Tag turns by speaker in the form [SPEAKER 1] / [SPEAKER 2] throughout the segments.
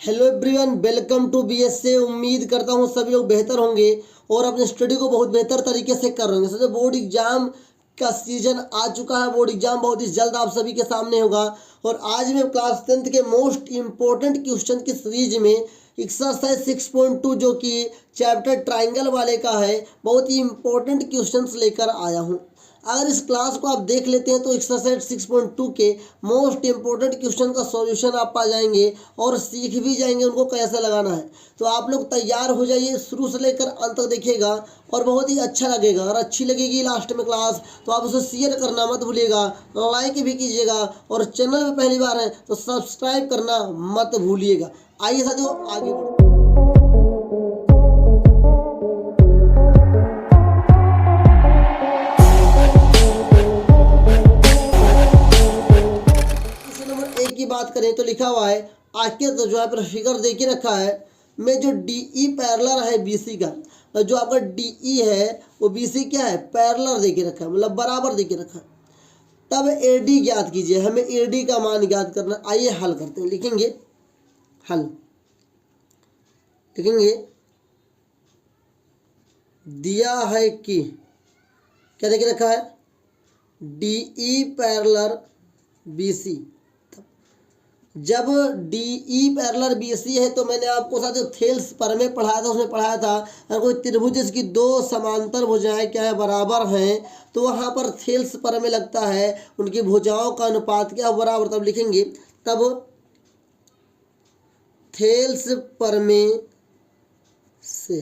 [SPEAKER 1] Hello everyone, welcome to BSA. उम्मीद करता हूँ सभी लोग बेहतर होंगे और अपने स्टडी को बहुत बेहतर तरीके से कर रहे होंगे। सोचो बोर्ड एग्जाम का सीजन आ चुका है। बोर्ड एग्जाम बहुत ही जल्द आप सभी के सामने होगा और आज मैं क्लास 10th के मोस्ट इम्पोर्टेंट क्वेश्चन की सीरीज में एक्सरसाइज 6.2 जो कि चैप्टर ट्राइंगल वाले का है, बहुत ही इम्पोर्टेंट क्वेश्चंस लेकर आया हूँ। अगर इस क्लास को आप देख लेते हैं तो एक्सरसाइज 6.2 के मोस्ट इंपॉर्टेंट क्वेश्चन का सॉल्यूशन आप पा जाएंगे और सीख भी जाएंगे उनको कैसे लगाना है। तो आप लोग तैयार हो जाइए, शुरू से लेकर अंत तक देखिएगा और बहुत ही अच्छा लगेगा। अगर अच्छी लगेगी लास्ट में क्लास तो आप उसे शेयर करना मत भूलिएगा, लाइक भी कीजिएगा और चैनल में पहली बार है तो सब्सक्राइब करना मत भूलिएगा। आइए साथियों आगे बढ़ते हैं। की बात करें तो लिखा हुआ है आखिर तो जो है पर फिगर दे के रखा है में जो डीई पैरेलल है बीसी का, तो जो आपका डीई है वो बीसी क्या है पैरेलल दे के रखा है, मतलब बराबर दे के रखा है। तब एडी ज्ञात कीजिए, हमें एडी का मान ज्ञात करना। आइए हल करते हैं। लिखेंगे हल, लिखेंगे दिया है कि क्या दे के रखा है डीई पैरेलल बीसी। जब डीई पैरेलल बीसी है तो मैंने आपको साथ जो थेल्स प्रमेय पढ़ाया था उसमें पढ़ाया था अगर कोई त्रिभुज जिसकी दो समांतर भुजाएं क्या है बराबर हैं तो वहाँ पर थेल्स प्रमेय लगता है, उनकी भुजाओं का अनुपात क्या बराबर। तब लिखेंगे तब थेल्स प्रमेय से,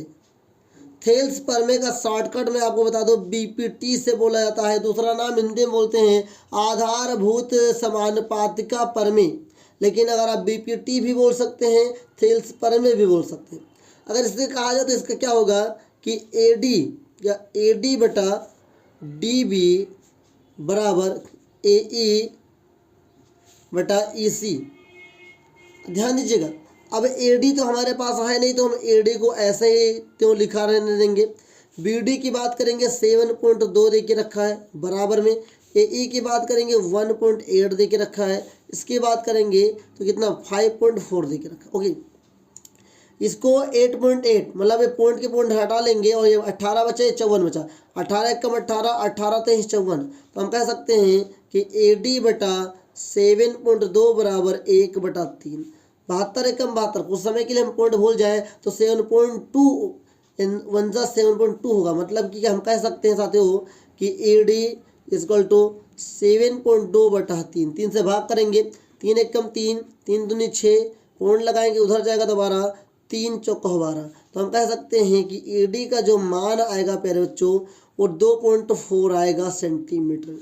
[SPEAKER 1] थेल्स प्रमेय का शॉर्टकट में आपको बता दो बीपीटी से बोला जाता है। दूसरा नाम हिंदी में बोलते हैं आधारभूत समानुपातिका प्रमेय, लेकिन अगर आप बीपीटी भी बोल सकते हैं, थेल्स प्रमेय भी बोल सकते हैं। अगर इसे कहा जाए तो इसका क्या होगा कि एडी या एडी बटा डीबी बराबर एई बटा ईसी। ध्यान दीजिएगा, अब एडी तो हमारे पास है नहीं तो हम एडी को ऐसे ही क्यों लिखा रहने देंगे। बीडी की बात करेंगे 7.2 दे के रखा है बराबर में। एई की बात करेंगे 1.8 दे के रखा है। इसकी बात करेंगे तो कितना 5.4 दे के रखा। ओके, इसको 8.8 मतलब ये पॉइंट के पॉइंट हटा लेंगे और ये 18 बचे 54 बचा। 18 कम 18, 18 23 54। तो हम कह सकते हैं कि एडी बटा 7.2 बराबर 1/3। 72 एकम 72। कुछ समय के लिए हम पॉइंट भूल जाए तो 7.2 7.2 होगा। मतलब कि हम कह सकते हैं साथियों कि एडी इक्वल टू 7.2/3। 3 से भाग करेंगे, 3 एकम 3, 3 दूनी 6, पॉइंट लगाएंगे उधर जाएगा दोबारा, 3 चौका 12। तो हम कह सकते हैं कि एडी का जो मान आएगा प्यारे बच्चों वो 2.4 आएगा सेंटीमीटर।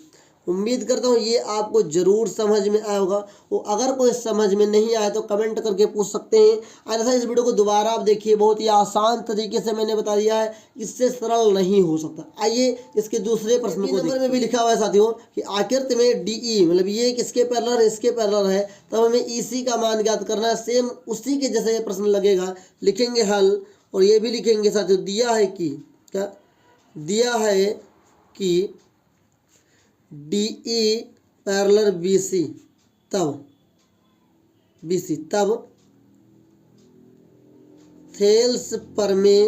[SPEAKER 1] उम्मीद करता हूँ ये आपको जरूर समझ में आया होगा। वो अगर कोई समझ में नहीं आया तो कमेंट करके पूछ सकते हैं, अन्यथा इस वीडियो को दोबारा आप देखिए, बहुत ही आसान तरीके से मैंने बता दिया है, इससे सरल नहीं हो सकता। आइए इसके दूसरे प्रश्न को नंबर में भी लिखा हुआ है साथियों कि आकृति में डीई मतलब ये किसके पैरेलल है, इसके पैरेलल है, तब हमें ईसी का मान ज्ञात करना है। सेम उसी के जैसे ये प्रश्न लगेगा। लिखेंगे हल और ये भी लिखेंगे साथियों दिया है कि क्या दिया है कि डीई पैरेलल बीसी तब थेल्स प्रमेय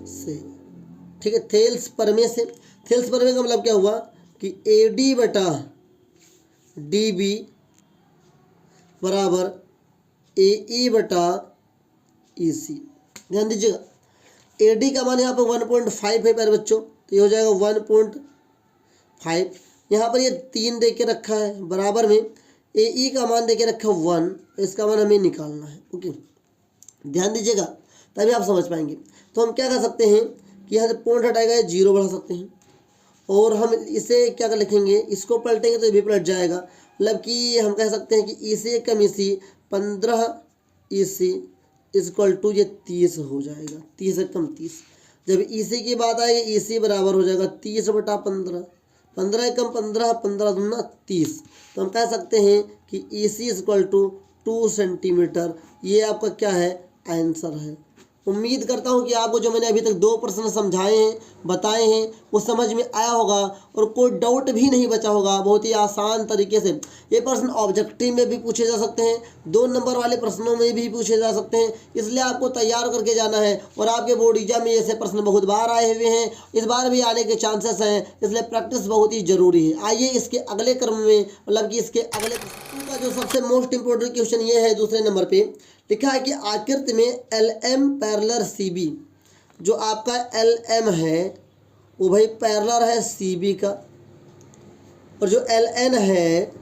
[SPEAKER 1] से, ठीक है, थेल्स प्रमेय से। थेल्स प्रमेय का मतलब क्या हुआ कि एडी बटा डीबी बराबर एई बटा ईसी। ध्यान दीजिएगा एडी का मान यहाँ पर 1.5 है प्यारे बच्चों, तो ये हो जाएगा 1.5। यहाँ पर ये 3 दे के रखा है बराबर में, एई का मान दे के रखा है 1, इसका मान हमें निकालना है। ओके, ध्यान दीजिएगा तभी आप समझ पाएंगे। तो हम क्या कर सकते हैं कि यहाँ से पॉइंट हटाएगा 0 बढ़ा सकते हैं और हम इसे क्या कर लिखेंगे, इसको पलटेंगे तो ये भी पलट जाएगा। मतलब कि हम कह सकते हैं कि ईसी कम ईसी 15 ईसी इक्वल टू ये 30 हो जाएगा। 30 कम 30। जब ईसी की बात आएगी ईसी बराबर हो जाएगा 30/15। 15 कम 15, 15 दूना 30। तो हम कह सकते हैं कि ईसी इक्वल टू 2 सेंटीमीटर। ये आपका क्या है आंसर है। उम्मीद करता हूं कि आपको जो मैंने अभी तक 2 प्रश्न समझाए हैं, बताए हैं, वो समझ में आया होगा और कोई डाउट भी नहीं बचा होगा। बहुत ही आसान तरीके से ये प्रश्न ऑब्जेक्टिव में भी पूछे जा सकते हैं, 2 नंबर वाले प्रश्नों में भी पूछे जा सकते हैं, इसलिए आपको तैयार करके जाना है। और आपके बोर्ड एग्जाम में ऐसे प्रश्न बहुत बार आए हुए हैं, इस बार भी आने के चांसेस हैं, इसलिए प्रैक्टिस बहुत ही जरूरी है। आइए इसके अगले क्रम में, मतलब कि इसके अगले का जो सबसे मोस्ट इंपोर्टेंट क्वेश्चन ये है, दूसरे नंबर पे लिखा है कि आकृति में LM पैरेलल CB, जो आपका LM है वो भाई पैरेलल है CB का, और जो LN है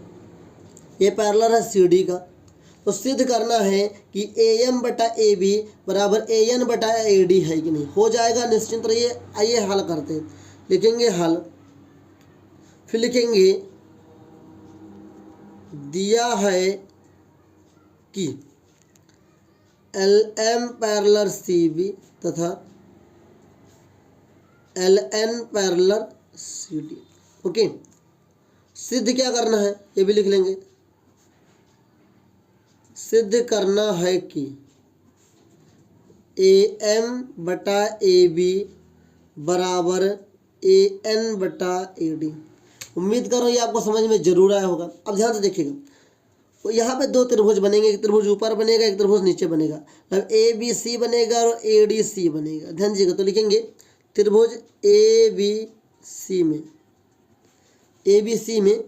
[SPEAKER 1] ये पैरेलल है CD का। तो सिद्ध करना है कि AM बटा AB बराबर AN बटा AD है कि नहीं। हो जाएगा निश्चिंत रहिए। आइए हल करते हैं। लिखेंगे हल, फिर लिखेंगे दिया है कि LM पैरेलल CB तथा LN पैरेलल CD। ओके, सिद्ध क्या करना है ये भी लिख लेंगे। सिद्ध करना है कि AM बटा AB बराबर AN बटा AD। उम्मीद कर रहा हूँ ये आपको समझ में जरूर आया होगा। अब ध्यान से देखिएगा, तो यहाँ पे 2 त्रिभुज बनेंगे, एक त्रिभुज ऊपर बनेगा, एक त्रिभुज नीचे बनेगा, मतलब ABC बनेगा और ADC बनेगा। ध्यान दीजिएगा, तो लिखेंगे त्रिभुज ABC में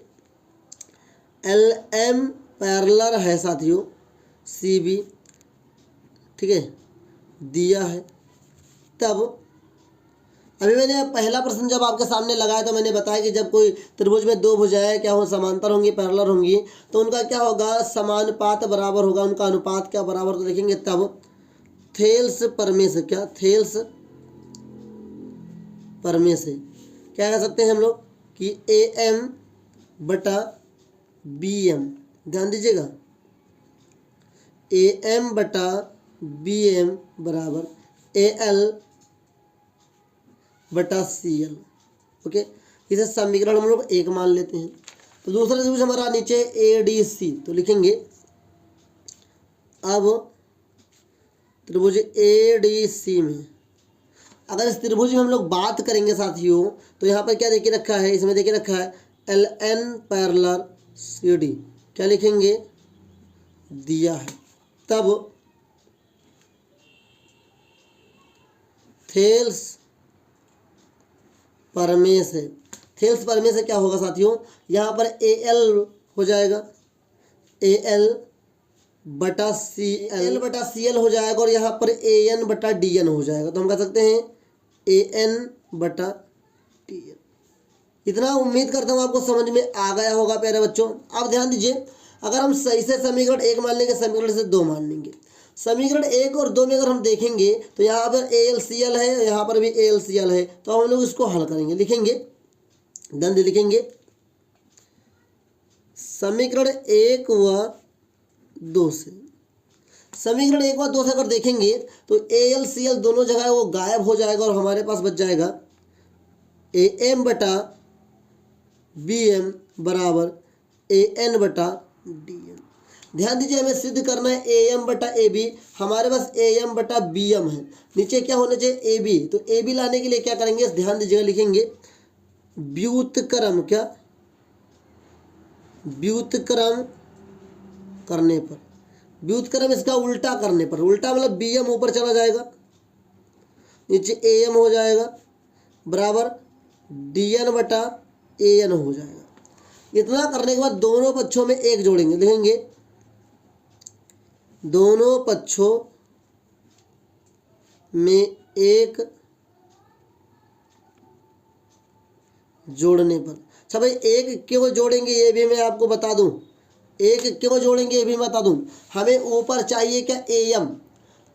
[SPEAKER 1] LM पैरेलल है साथियों CB, ठीक है, दिया है। तब अभी मैंने पहला प्रश्न जब आपके सामने लगाया तो मैंने बताया कि जब कोई त्रिभुज में 2 भुजाएं क्या हो, समांतर होंगी, पैरेलल होंगी, तो उनका क्या होगा, समानुपात बराबर होगा। उनका अनुपात क्या बराबर, तो देखेंगे तब थेल्स प्रमेय से, क्या थेल्स प्रमेय से क्या कह सकते हैं हम लोग कि AM बटा BM, ध्यान दीजिएगा, AM बटा BM बराबर AL बटा CL। ओके, इसे समीकरण हम लोग 1 मान लेते हैं। तो दूसरा त्रिभुज हमारा नीचे ADC, तो लिखेंगे अब त्रिभुज ADC में अगर इस त्रिभुज में हम लोग बात करेंगे साथियों, तो यहाँ पर क्या देखे रखा है, इसमें देखे रखा है LN पैरेलल CD। क्या लिखेंगे, दिया है। तब थेल्स प्रमेय से, थेल्स प्रमेय से क्या होगा साथियों, यहाँ पर AL हो जाएगा, AL बटा CL हो जाएगा, और यहाँ पर AN बटा DN हो जाएगा। तो हम कह सकते हैं AN बटा DN। इतना उम्मीद करता हूँ आपको समझ में आ गया होगा प्यारे बच्चों। अब ध्यान दीजिए, अगर हम सही से समीकरण 1 मान लेंगे, समीकरण से 2 मान लेंगे। समीकरण 1 और 2 में अगर हम देखेंगे तो यहाँ पर ALCL है, यहाँ पर भी ALCL है, तो हम लोग इसको हल करेंगे। लिखेंगे दंड, लिखेंगे समीकरण 1 व 2 से, समीकरण 1 व 2 से अगर देखेंगे तो ALCL दोनों जगह वो गायब हो जाएगा और हमारे पास बच जाएगा AM बटा BM बराबर AN बटा DN। ध्यान दीजिए, हमें सिद्ध करना है AM बटा AB, हमारे पास AM बटा BM है, नीचे क्या होना चाहिए AB। तो AB लाने के लिए क्या करेंगे, ध्यान दीजिएगा, लिखेंगे व्युत्क्रम, क्या व्युत्क्रम करने पर, व्युत्क्रम इसका उल्टा करने पर, उल्टा मतलब BM ऊपर चला जाएगा, नीचे AM हो जाएगा बराबर DN बटा AN हो जाएगा। इतना करने के बाद दोनों पक्षों में 1 जोड़ेंगे। लिखेंगे दोनों पक्षों में 1 जोड़ने पर, अच्छा भाई 1 क्यों जोड़ेंगे ये भी मैं आपको बता दूं, 1 क्यों जोड़ेंगे ये भी बता दूं। हमें ऊपर चाहिए क्या AM,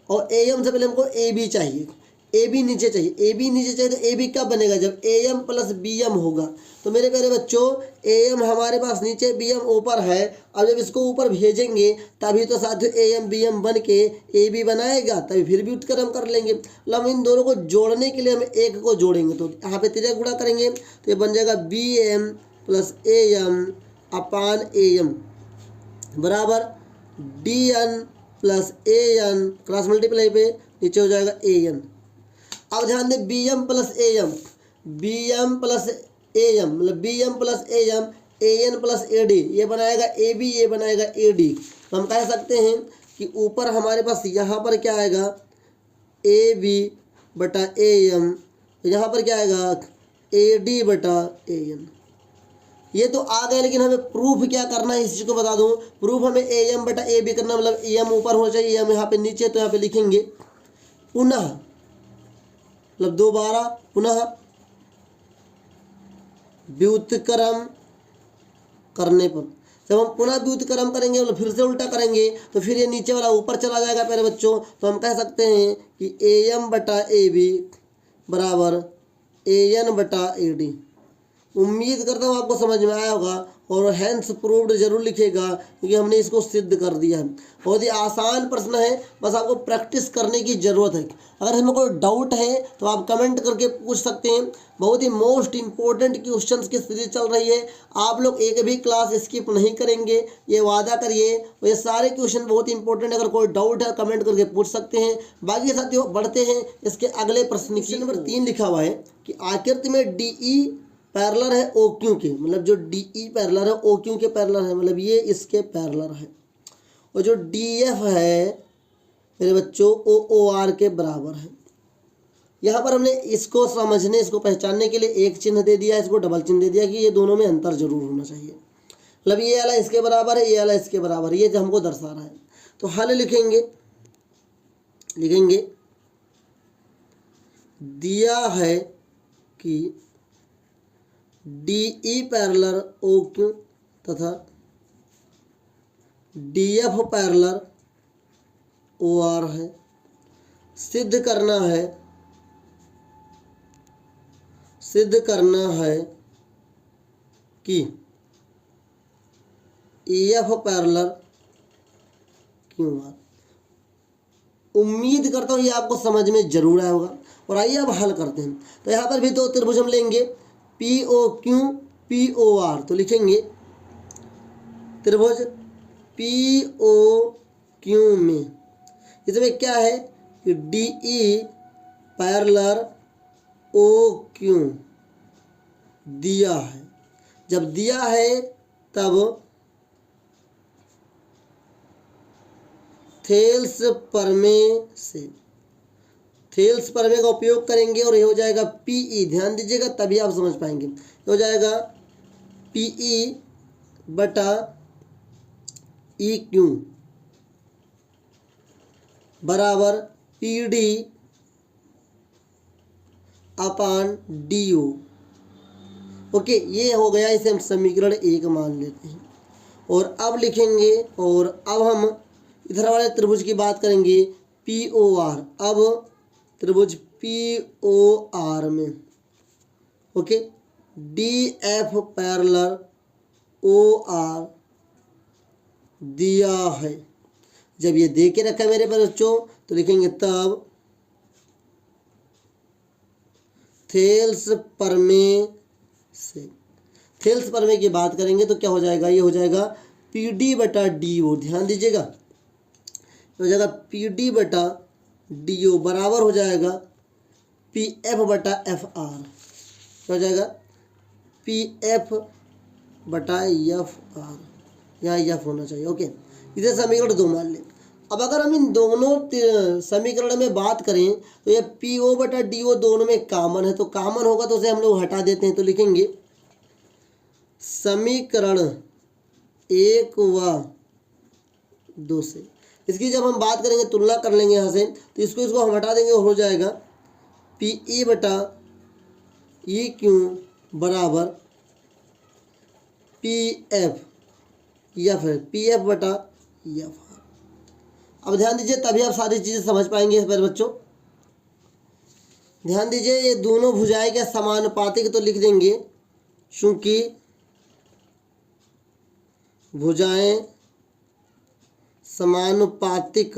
[SPEAKER 1] और AM से पहले हमको AB चाहिए, AB नीचे चाहिए, AB नीचे चाहिए, तो AB कब बनेगा, जब AM प्लस BM होगा। तो मेरे प्यारे बच्चों, AM हमारे पास नीचे, BM ऊपर है। अब जब इसको ऊपर भेजेंगे तभी तो साथियों AM BM बन के AB बनाएगा, तभी फिर भी व्युत्क्रम कर लेंगे। मतलब हम इन दोनों को जोड़ने के लिए हम 1 को जोड़ेंगे, तो यहाँ पे 3 गुणा करेंगे तो ये बन जाएगा BM plus AM upon AM बराबर DN plus AN, cross multiply पे नीचे हो जाएगा ए एन। अब ध्यान दें B M plus A M, B M plus A M मतलब B M plus A M, A N plus A D, ये बनाएगा ए बी, ये बनाएगा ए डी। तो हम कह सकते हैं कि ऊपर हमारे पास यहाँ पर क्या आएगा ए बी बटा ए एम, यहाँ पर क्या आएगा ए डी बटा ए एन। ये तो आ गए, लेकिन हमें प्रूफ क्या करना है इस चीज़ को बता दूं। प्रूफ हमें ए एम बटा ए बी करना, मतलब ए एम ऊपर होना चाहिए, एम यहाँ पे नीचे, तो यहाँ पे लिखेंगे पुनः, मतलब दोबारा पुनः व्युत्क्रम करने पर। जब हम पुनः व्युत्क्रम करेंगे मतलब फिर से उल्टा करेंगे तो फिर ये नीचे वाला ऊपर चला जाएगा प्यारे बच्चों। तो हम कह सकते हैं कि ए एम बटा ए बी बराबर ए एन बटा ए डी। उम्मीद करता हूँ आपको समझ में आया होगा, और हैंस प्रूव्ड जरूर लिखेगा क्योंकि हमने इसको सिद्ध कर दिया है। बहुत ही आसान प्रश्न है, बस आपको प्रैक्टिस करने की ज़रूरत है। अगर हमें कोई डाउट है तो आप कमेंट करके पूछ सकते हैं। बहुत ही मोस्ट इम्पोर्टेंट क्वेश्चंस की सीरीज चल रही है, आप लोग एक भी क्लास स्किप नहीं करेंगे, ये वादा करिए। ये सारे क्वेश्चन बहुत इंपॉर्टेंट, अगर कोई डाउट है कमेंट करके पूछ सकते हैं। बाकी साथियों बढ़ते हैं इसके अगले प्रश्न। क्वेश्चन नंबर 3 लिखा हुआ है कि आकृति में डी ई पैरेलल है ओ क्यू के, मतलब जो डी ई पैरेलल है ओ क्यू के पैरेलल है, मतलब ये इसके पैरेलल है। और जो डी एफ है मेरे बच्चों ओ ओ आर के बराबर है। यहाँ पर हमने इसको समझने, इसको पहचानने के लिए एक चिन्ह दे दिया, इसको डबल चिन्ह दे दिया कि ये दोनों में अंतर जरूर होना चाहिए। मतलब ये वाला इसके बराबर है, ये वाला इसके बराबर है, ये जो हमको दर्शा रहा है। तो हल लिखेंगे दिया है कि D E parallel O Q तथा D F parallel O R है। सिद्ध करना है कि A F parallel Q R. उम्मीद करता हूँ ये आपको समझ में जरूर आया होगा। और आइए अब हल करते हैं। तो यहाँ पर भी तो त्रिभुज हम लेंगे P O Q P O R, तो लिखेंगे त्रिभुज पी ओ क्यू में इसमें क्या है कि D E parallel O Q दिया है। जब दिया है तब थेल्स प्रमेय का उपयोग करेंगे और ये हो जाएगा पीई। ध्यान दीजिएगा तभी आप समझ पाएंगे। ये हो जाएगा पीई बटा ई क्यू बराबर पी डी अपान डी ओ। ओके, ये हो गया, इसे हम समीकरण 1 मान लेते हैं। और अब लिखेंगे, और अब हम इधर वाले त्रिभुज की बात करेंगे पी ओ आर। अब त्रिभुज पी ओ आर में okay D F parallel O R दिया है। जब ये दे के रखा है मेरे बच्चों तो लिखेंगे तब थेल्स प्रमेय की बात करेंगे तो क्या हो जाएगा, ये हो जाएगा पी डी बटा डी ओ। ध्यान दीजिएगा, हो जाएगा पी डी बटा डी ओ बराबर हो जाएगा पी एफ बटा एफ आर। हो जाएगा पी एफ बटा एफ आर, यहाँ एफ होना चाहिए। ओके, इसे समीकरण 2 मान लें। अब अगर हम इन दोनों समीकरण में बात करें तो ये पी ओ बटा डी ओ दोनों में कॉमन है, तो कॉमन होगा तो उसे हम लोग हटा देते हैं। तो लिखेंगे समीकरण 1 व 2 से इसकी जब हम बात करेंगे तुलना कर लेंगे यहाँ से, तो इसको हम हटा देंगे और हो जाएगा पी ई बटा ई क्यू बराबर पी एफ या फिर पी एफ बटा एफ आर। अब ध्यान दीजिए तभी आप सारी चीज़ें समझ पाएंगे इस पर बच्चों। ध्यान दीजिए, ये दोनों भुजाएं के समानुपातिक तो लिख देंगे, चूंकि भुजाएं समानुपातिक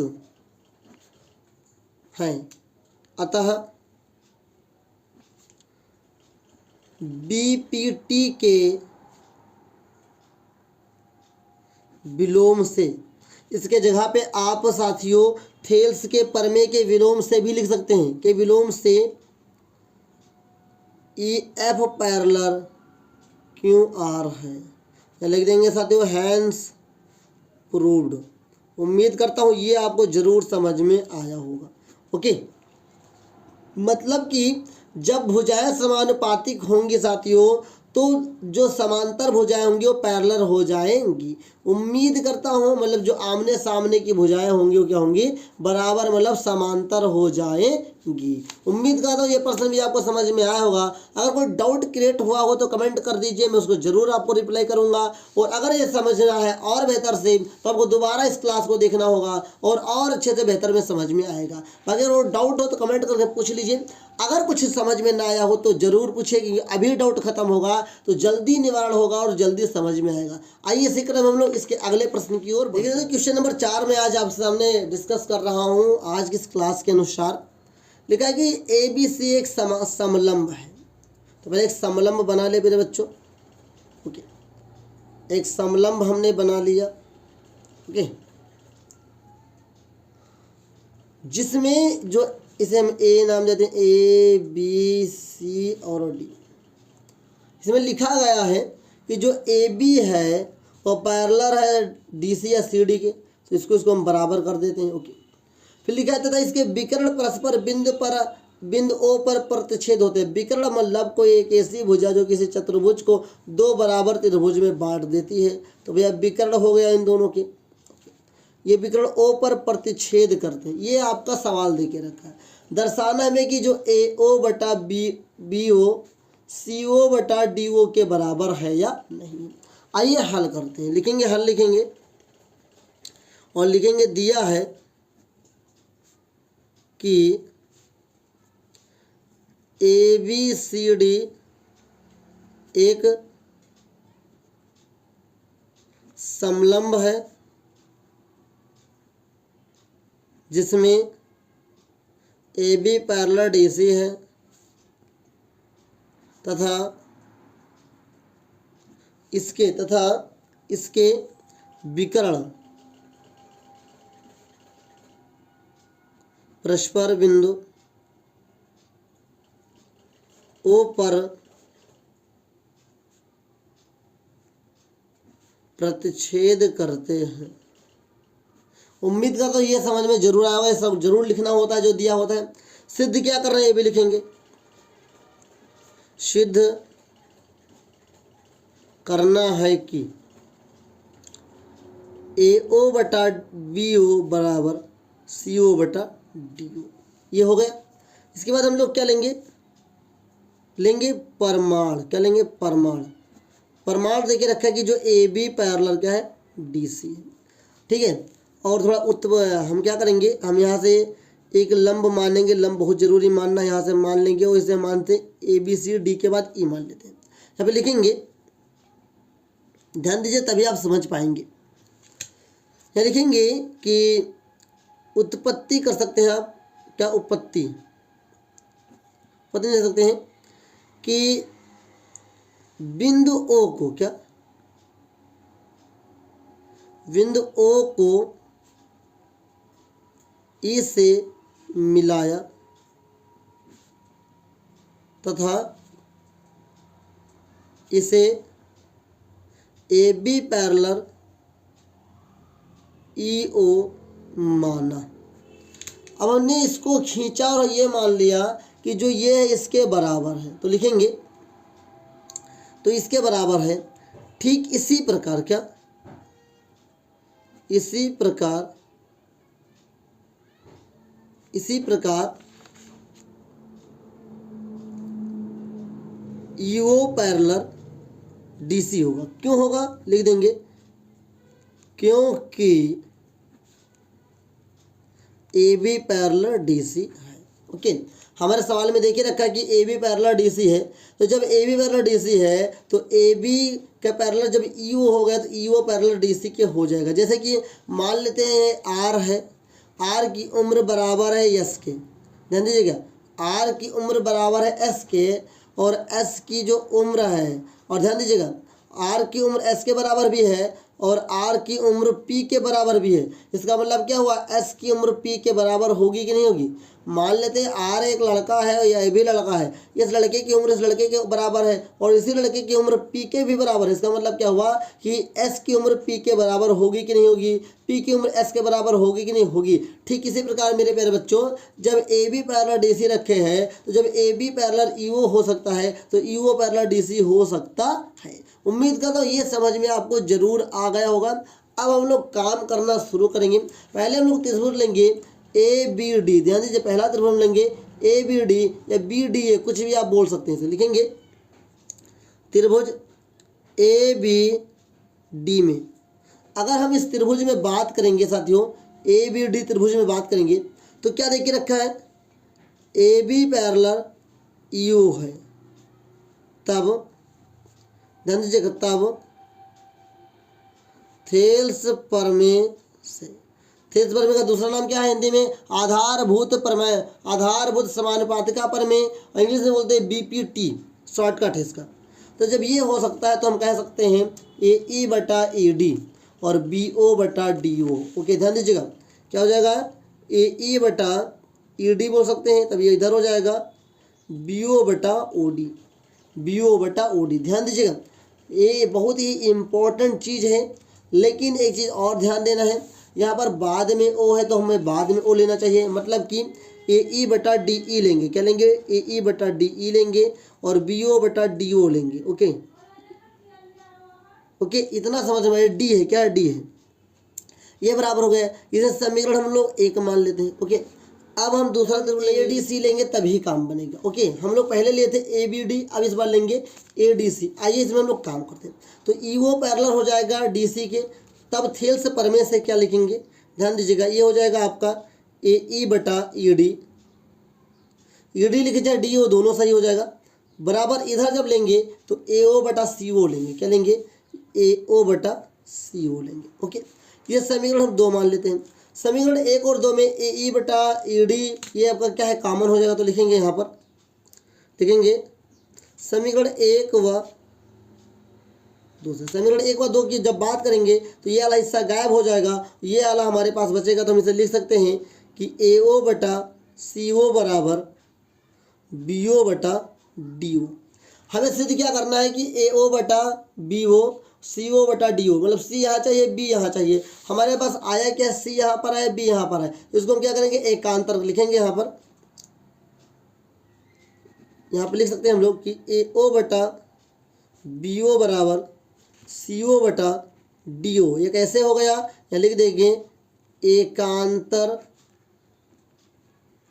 [SPEAKER 1] हैं अतः बीपीटी के विलोम से, इसके जगह पे आप साथियों थेल्स के प्रमेय के विलोम से भी लिख सकते हैं, के विलोम से E F parallel Q are है, या लिख देंगे साथियों हैंस प्रूव्ड। उम्मीद करता हूँ ये आपको जरूर समझ में आया होगा। ओके, मतलब कि जब भुजाएं समानुपातिक होंगी साथियों तो जो समांतर भुजाएं होंगी वो पैरेलल हो जाएंगी। उम्मीद करता हूँ मतलब जो आमने सामने की भुजाएं होंगी वो क्या होंगी, बराबर मतलब समांतर हो जाएंगी। उम्मीद करता हूँ ये प्रश्न भी आपको समझ में आया होगा। अगर कोई डाउट क्रिएट हुआ हो तो कमेंट कर दीजिए, मैं उसको जरूर आपको रिप्लाई करूंगा। और अगर ये समझना है और बेहतर से तो आपको दोबारा इस क्लास को देखना होगा और अच्छे से बेहतर में समझ में आएगा। अगर वो डाउट हो तो कमेंट करके पूछ लीजिए। अगर कुछ समझ में ना आया हो तो जरूर पूछिए, क्योंकि अभी डाउट खत्म होगा तो जल्दी निवारण होगा और जल्दी समझ में आएगा। आइए इसी क्रम हम लोग इसके अगले प्रश्न की ओर देखिए। क्वेश्चन नंबर 4 में आज आपके सामने डिस्कस कर रहा हूँ। आज की इस क्लास के अनुसार लिखा है कि ABC एक समलंब है। तो पहले एक समलंब बना ले मेरे बच्चों। ओके, एक समलंब हमने बना लिया। ओके, जिसमें जो इसे हम ए नाम देते हैं, ABC और D। इसमें लिखा गया है कि जो AB है वो पैरेलल है DC या CD के, तो इसको हम बराबर कर देते हैं। ओके, फिर लिखा है तथा इसके विकर्ण परस्पर बिंदु O पर प्रतिच्छेद होते हैं। विकर्ण मतलब कोई एक ऐसी भुजा जो किसी चतुर्भुज को दो बराबर त्रिभुज में बांट देती है। तो भैया विकर्ण हो गया इन दोनों के, ये विकर्ण O पर प्रतिच्छेद करते हैं। ये आपका सवाल दे के रखा है। दर्शाना है कि जो AO बटा BO CO बटा DO के बराबर है या नहीं। आइए हल करते हैं। लिखेंगे, हल लिखेंगे और लिखेंगे दिया है कि ABCD एक समलंब है जिसमें AB पैरेलल DC है तथा इसके विकर्ण परस्पर बिंदु O पर प्रतिच्छेद करते हैं। उम्मीद करता हूँ ये समझ में जरूर आया होगा। सब जरूर लिखना होता है जो दिया होता है। सिद्ध क्या कर रहे हैं ये भी लिखेंगे। सिद्ध करना है कि AO बटा BO बराबर CO बटा DO। ये हो गया। इसके बाद हम लोग क्या लेंगे, लेंगे प्रमाण। क्या लेंगे, प्रमाण। प्रमाण देके रखा है कि जो AB पैरेलल क्या है, DC है। ठीक है, और थोड़ा हम क्या करेंगे, हम यहाँ से एक लंब मानेंगे। लंब बहुत जरूरी मानना, यहाँ से मान लेंगे और इसे मानते ABCD के बाद E मान लेते हैं। यहाँ पे लिखेंगे, ध्यान दीजिए तभी आप समझ पाएंगे। यहाँ लिखेंगे कि उत्पत्ति कर सकते हैं आप। क्या उत्पत्ति ले सकते हैं कि बिंदु O को, क्या बिंदु O को E से मिलाया तथा इसे AB पैरेलल EO माना। अब हमने इसको खींचा और ये मान लिया कि जो ये है इसके बराबर है, तो लिखेंगे तो इसके बराबर है। ठीक इसी प्रकार, क्या इसी प्रकार EO पैरेलल DC होगा। क्यों होगा, लिख देंगे क्योंकि AB पैरेलल DC है। ओके, हमारे सवाल में देखिए रखा है कि AB पैरेलल DC है। तो जब AB पैरेलल DC है तो AB का पैरेलल जब EO हो गया तो EO पैरेलल DC के हो जाएगा। जैसे कि मान लेते हैं R है, R की उम्र बराबर है S के। ध्यान दीजिएगा, R की उम्र बराबर है S के और S की जो उम्र है, और ध्यान दीजिएगा R की उम्र S के बराबर भी है और आर की उम्र पी के बराबर भी है। इसका मतलब क्या हुआ, एस की उम्र पी के बराबर होगी कि नहीं होगी। मान लेते हैं आर एक लड़का है या ये भी लड़का है, इस लड़के की उम्र इस लड़के के बराबर है और इसी लड़के की उम्र पी के भी बराबर है। इसका मतलब क्या हुआ कि एस की उम्र पी के बराबर होगी कि नहीं होगी, पी की उम्र एस के बराबर होगी कि नहीं होगी। ठीक इसी प्रकार मेरे प्यारे बच्चों, जब A B parallel D C रखे हैं तो जब ए बी पैरेलल ई ओ हो सकता है तो ई ओ पैरेलल डी सी हो सकता है। उम्मीद करता हूँ ये समझ में आपको जरूर आ गया होगा। अब हम लोग काम करना शुरू करेंगे। पहले हम लोग त्रिभुज लेंगे ए बी डी, ध्यान दीजिए पहला त्रिभुज लेंगे ए बी डी या बी डी ए, कुछ भी आप बोल सकते हैं। इसे लिखेंगे त्रिभुज ए बी डी में अगर हम इस त्रिभुज में बात करेंगे साथियों, ए बी डी त्रिभुज में बात करेंगे तो क्या देखिए रखा है, ए बी पैरेलल यू है, तब ध्यान दीजिएगा तब थेल्स प्रमेय से, थेल्स प्रमेय का दूसरा नाम क्या है हिंदी में, आधारभूत प्रमेय, आधारभूत समानुपातिका प्रमेय, इंग्लिश में बोलते हैं बीपीटी, शॉर्टकट है इसका। तो जब ये हो सकता है तो हम कह सकते हैं ए ई बटा ए डी और बी ओ बटा डी ओ। ओके ध्यान दीजिएगा क्या हो जाएगा, ए ई बटा ई डी बोल सकते हैं, तब ये इधर हो जाएगा बी ओ बटा ओ डी, बी ओ बटा ओ डी। ध्यान दीजिएगा ये बहुत ही इम्पोर्टेंट चीज़ है, लेकिन एक चीज़ और ध्यान देना है, यहाँ पर बाद में ओ है तो हमें बाद में ओ लेना चाहिए। मतलब कि ए ई बटा डी ई लेंगे, क्या लेंगे, ए ई बटा डी ई लेंगे और बी ओ बटा डी ओ लेंगे। ओके ओके इतना समझ में, डी है क्या, डी है, ये बराबर हो गया। इसे समीकरण हम लोग एक मान लेते हैं। ओके अब हम दूसरा ए डी सी लेंगे तभी काम बनेगा। ओके हम लोग पहले लिए थे ए बी डी, अब इस बार लेंगे ए डी सी। आइए इसमें हम लोग काम करते हैं। तो ई ओ पैरेलल हो जाएगा डी सी के, तब थेल्स प्रमेय से क्या लिखेंगे, ध्यान दीजिएगा ये हो जाएगा आपका ए ई बटा ई डी लिखे चाहे डी ओ दोनों सही हो जाएगा, बराबर इधर जब लेंगे तो ए ओ बटा सी ओ लेंगे, क्या लेंगे, ए ओ बटा सी ओ लेंगे। ओके ये समीकरण हम दो मान लेते हैं। समीकरण एक और दो में ए ई बटा ई डी ये आपका क्या है, कॉमन हो जाएगा, तो लिखेंगे यहाँ पर, लिखेंगे समीकरण एक व दूसरे, समीकरण एक व दो की जब बात करेंगे तो ये वाला हिस्सा गायब हो जाएगा, ये वाला हमारे पास बचेगा। तो हम इसे लिख सकते हैं कि ए ओ बटा सी ओ बराबर बी ओ बटा डी ओ। हमें सिद्ध क्या करना है कि ए ओ बटा बी ओ सी ओ बटा डी ओ, मतलब सी यहाँ चाहिए बी यहाँ चाहिए। हमारे पास आया क्या, सी यहाँ पर है बी यहाँ पर है, इसको हम क्या करेंगे एकांतर लिखेंगे। यहाँ पर लिख सकते हैं हम लोग कि ए ओ बटा बी ओ बराबर सी ओ बटा डी ओ। ये कैसे हो गया, यहाँ लिख देंगे एकांतर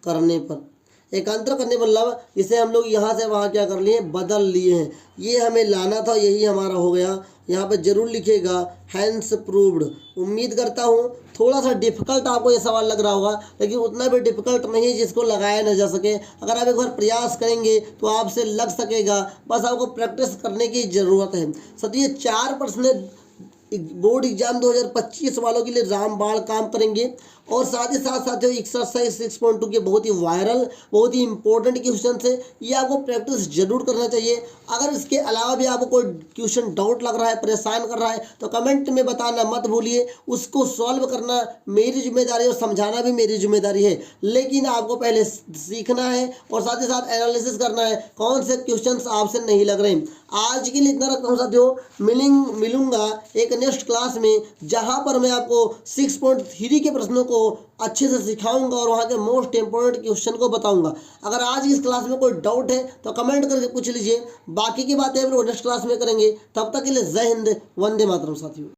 [SPEAKER 1] करने पर, एकांतर करने मतलब इसे हम लोग यहाँ से वहाँ क्या कर लिए, बदल लिए हैं। ये हमें लाना था, यही हमारा हो गया। यहाँ पे जरूर लिखेगा हैंस प्रूव्ड। उम्मीद करता हूँ थोड़ा सा डिफिकल्ट आपको ये सवाल लग रहा होगा, लेकिन उतना भी डिफिकल्ट नहीं जिसको लगाया न जा सके। अगर आप एक बार प्रयास करेंगे तो आपसे लग सकेगा, बस आपको प्रैक्टिस करने की ज़रूरत है। साथियों ये 4 प्रश्न बोर्ड एग्जाम 2025 वालों के लिए रामबाण काम करेंगे, और साथ ही साथ साथियों एक्सरसाइज 6.2 के बहुत ही वायरल बहुत ही इंपॉर्टेंट क्वेश्चन है, ये आपको प्रैक्टिस जरूर करना चाहिए। अगर इसके अलावा भी आपको कोई क्वेश्चन डाउट लग रहा है, परेशान कर रहा है, तो कमेंट में बताना मत भूलिए। उसको सॉल्व करना मेरी जिम्मेदारी और समझाना भी मेरी जिम्मेदारी है, लेकिन आपको पहले सीखना है और साथ ही साथ एनालिसिस करना है कौन से क्वेश्चन आपसे नहीं लग रहे हैं। आज के लिए इतना रखता हूँ साथियों, मिलूंगा एक नेक्स्ट क्लास में, जहाँ पर मैं आपको 6.3 के प्रश्नों को अच्छे से सिखाऊंगा और वहाँ के मोस्ट इंपोर्टेंट क्वेश्चन को बताऊंगा। अगर आज इस क्लास में कोई डाउट है तो कमेंट करके पूछ लीजिए, बाकी की बातें हम लोग नेक्स्ट क्लास में करेंगे। तब तक के लिए जय हिंद, वंदे मातरम साथियों।